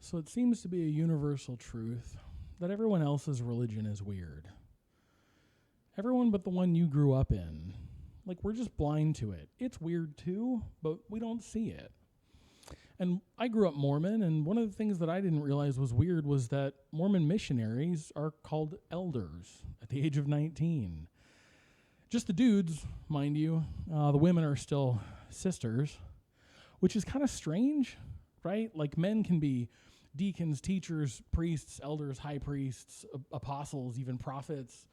So it seems to be a universal truth that everyone else's religion is weird. Everyone but the one you grew up in. Like, we're just blind to it. It's weird too, but we don't see it. And I grew up Mormon, and one of the things that I didn't realize was weird was that Mormon missionaries are called elders at the age of 19. Just the dudes, mind you. The women are still sisters, which is kind of strange, right? Like, men can be deacons, teachers, priests, elders, high priests, apostles, even prophets.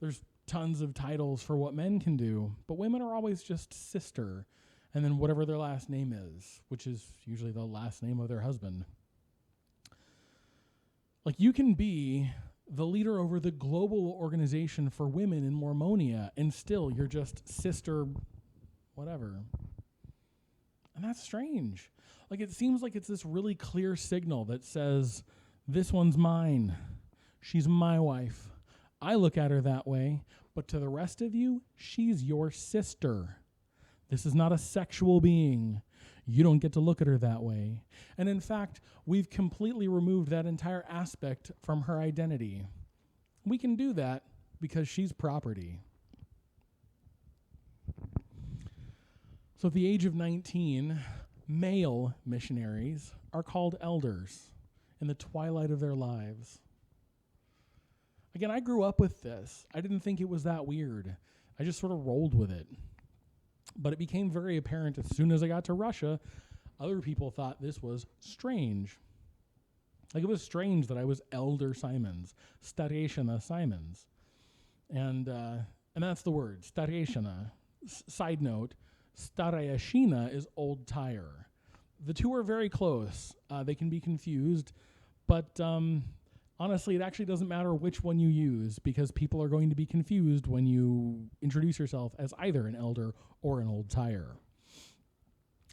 There's tons of titles for what men can do, but women are always just sister, and then whatever their last name is, which is usually the last name of their husband. Like, you can be the leader over the global organization for women in Mormonia, and still you're just sister whatever. And that's strange. Like, it seems like it's this really clear signal that says, this one's mine. She's my wife. I look at her that way, but to the rest of you, she's your sister. This is not a sexual being. You don't get to look at her that way. And in fact, we've completely removed that entire aspect from her identity. We can do that because she's property. So at the age of 19, male missionaries are called elders in the twilight of their lives. Again, I grew up with this. I didn't think it was that weird. I just sort of rolled with it. But it became very apparent as soon as I got to Russia, other people thought this was strange. Like, it was strange that I was Elder Simons, Stareshina Simons. And that's the word, Stareshina. Side note, Stareshina is old tire. The two are very close. They can be confused, but honestly, it actually doesn't matter which one you use because people are going to be confused when you introduce yourself as either an elder or an old tire.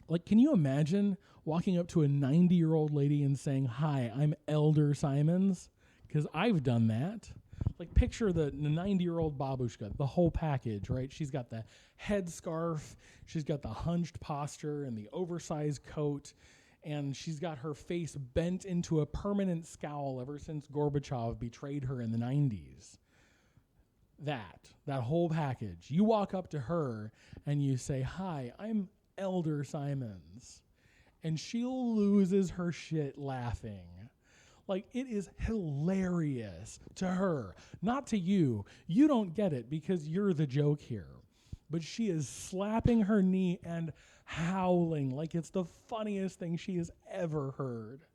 Like, can you imagine walking up to a 90-year-old lady and saying, "Hi, I'm Elder Simons"? Because I've done that. Like, picture the 90-year-old babushka, the whole package, right? She's got the headscarf, she's got the hunched posture and the oversized coat, and she's got her face bent into a permanent scowl ever since Gorbachev betrayed her in the 90s. That whole package. You walk up to her and you say, "Hi, I'm Elder Simons." And she loses her shit laughing. Like, it is hilarious to her, not to you. You don't get it because you're the joke here. But she is slapping her knee and howling like it's the funniest thing she has ever heard.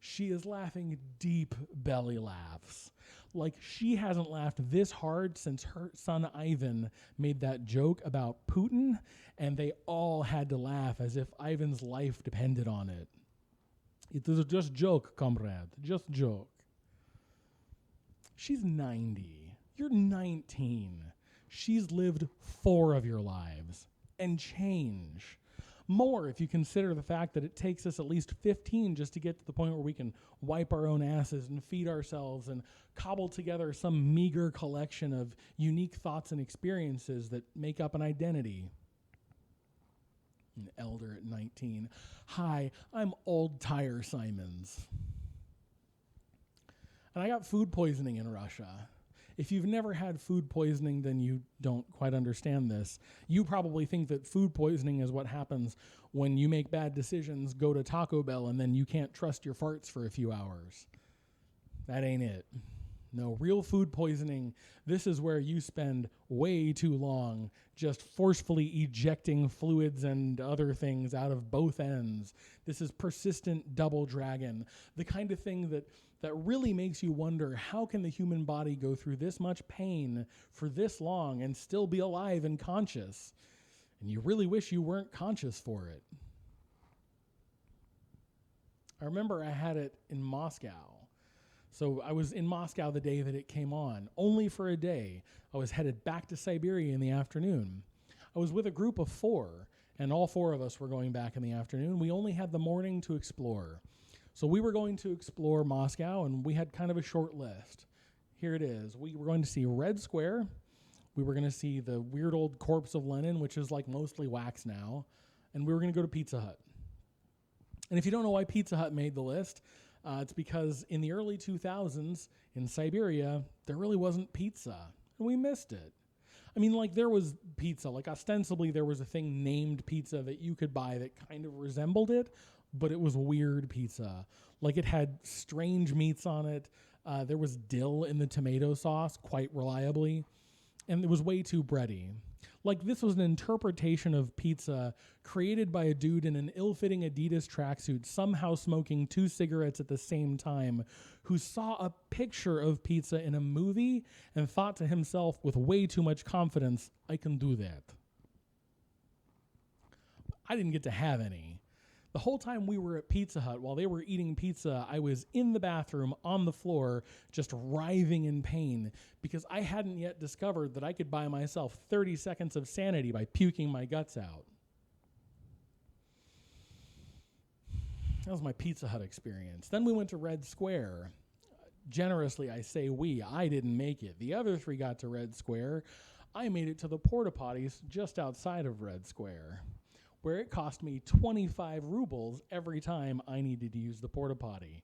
She is laughing deep belly laughs. Like, she hasn't laughed this hard since her son Ivan made that joke about Putin, and they all had to laugh as if Ivan's life depended on it. It is just joke, comrade. Just joke. She's 90. You're 19. She's lived 4 of your lives and change. More if you consider the fact that it takes us at least 15 just to get to the point where we can wipe our own asses and feed ourselves and cobble together some meager collection of unique thoughts and experiences that make up an identity. An elder at 19. "Hi, I'm Old Tire Simons." And I got food poisoning in Russia. If you've never had food poisoning, then you don't quite understand this. You probably think that food poisoning is what happens when you make bad decisions, go to Taco Bell, and then you can't trust your farts for a few hours. That ain't it. No, real food poisoning, this is where you spend way too long just forcefully ejecting fluids and other things out of both ends. This is persistent double dragon, the kind of thing that really makes you wonder, how can the human body go through this much pain for this long and still be alive and conscious? And you really wish you weren't conscious for it. I remember I had it in Moscow. So I was in Moscow the day that it came on, only for a day. I was headed back to Siberia in the afternoon. I was with a group of 4, and all 4 of us were going back in the afternoon. We only had the morning to explore. So we were going to explore Moscow, and we had kind of a short list. Here it is. We were going to see Red Square. We were going to see the weird old corpse of Lenin, which is like mostly wax now. And we were going to go to Pizza Hut. And if you don't know why Pizza Hut made the list, it's because in the early 2000s in Siberia, there really wasn't pizza, and we missed it. I mean, like, there was pizza. Like, ostensibly, there was a thing named pizza that you could buy that kind of resembled it, but it was weird pizza. Like, it had strange meats on it. There was dill in the tomato sauce, quite reliably, and it was way too bready. Like, this was an interpretation of pizza created by a dude in an ill-fitting Adidas tracksuit, somehow smoking 2 cigarettes at the same time, who saw a picture of pizza in a movie and thought to himself with way too much confidence, I can do that. I didn't get to have any. The whole time we were at Pizza Hut, while they were eating pizza, I was in the bathroom on the floor, just writhing in pain, because I hadn't yet discovered that I could buy myself 30 seconds of sanity by puking my guts out. That was my Pizza Hut experience. Then we went to Red Square. Generously, I say we. I didn't make it. The other 3 got to Red Square. I made it to the porta potties just outside of Red Square, where it cost me 25 rubles every time I needed to use the porta potty.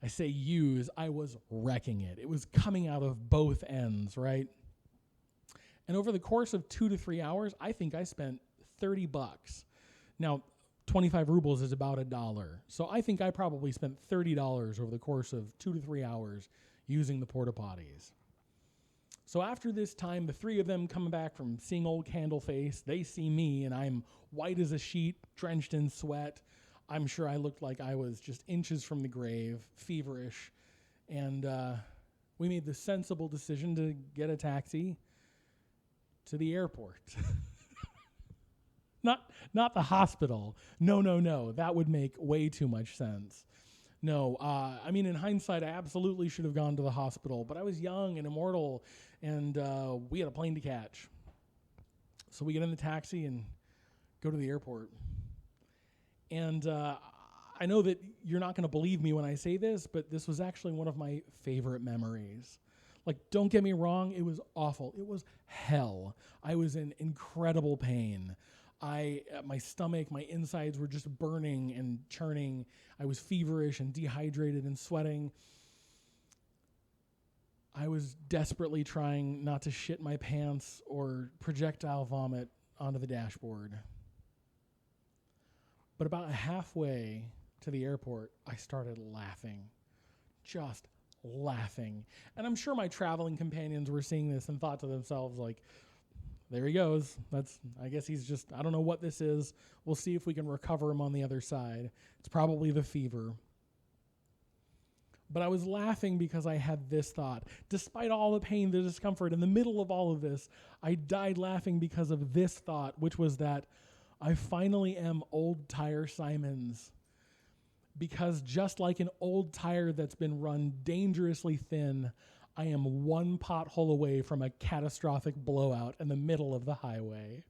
I say use, I was wrecking it. It was coming out of both ends, right? And over the course of 2 to 3 hours, I think I spent $30. Now, 25 rubles is about $1. So I think I probably spent $30 over the course of 2 to 3 hours using the porta potties. So after this time, the 3 of them coming back from seeing old Candleface, they see me, and I'm white as a sheet, drenched in sweat. I'm sure I looked like I was just inches from the grave, feverish. And we made the sensible decision to get a taxi to the airport. Not the hospital. No. That would make way too much sense. No, I mean, in hindsight, I absolutely should have gone to the hospital, but I was young and immortal, and we had a plane to catch. So we get in the taxi and go to the airport. And I know that you're not going to believe me when I say this, but this was actually one of my favorite memories. Like, don't get me wrong, it was awful. It was hell. I was in incredible pain. My stomach, my insides were just burning and churning. I was feverish and dehydrated and sweating. I was desperately trying not to shit my pants or projectile vomit onto the dashboard. But about halfway to the airport, I started laughing. Just laughing. And I'm sure my traveling companions were seeing this and thought to themselves, like, there he goes. I guess he's just, I don't know what this is. We'll see if we can recover him on the other side. It's probably the fever. But I was laughing because I had this thought. Despite all the pain, the discomfort, in the middle of all of this, I died laughing because of this thought, which was that I finally am Old Tire Simons. Because just like an old tire that's been run dangerously thin, I am one pothole away from a catastrophic blowout in the middle of the highway.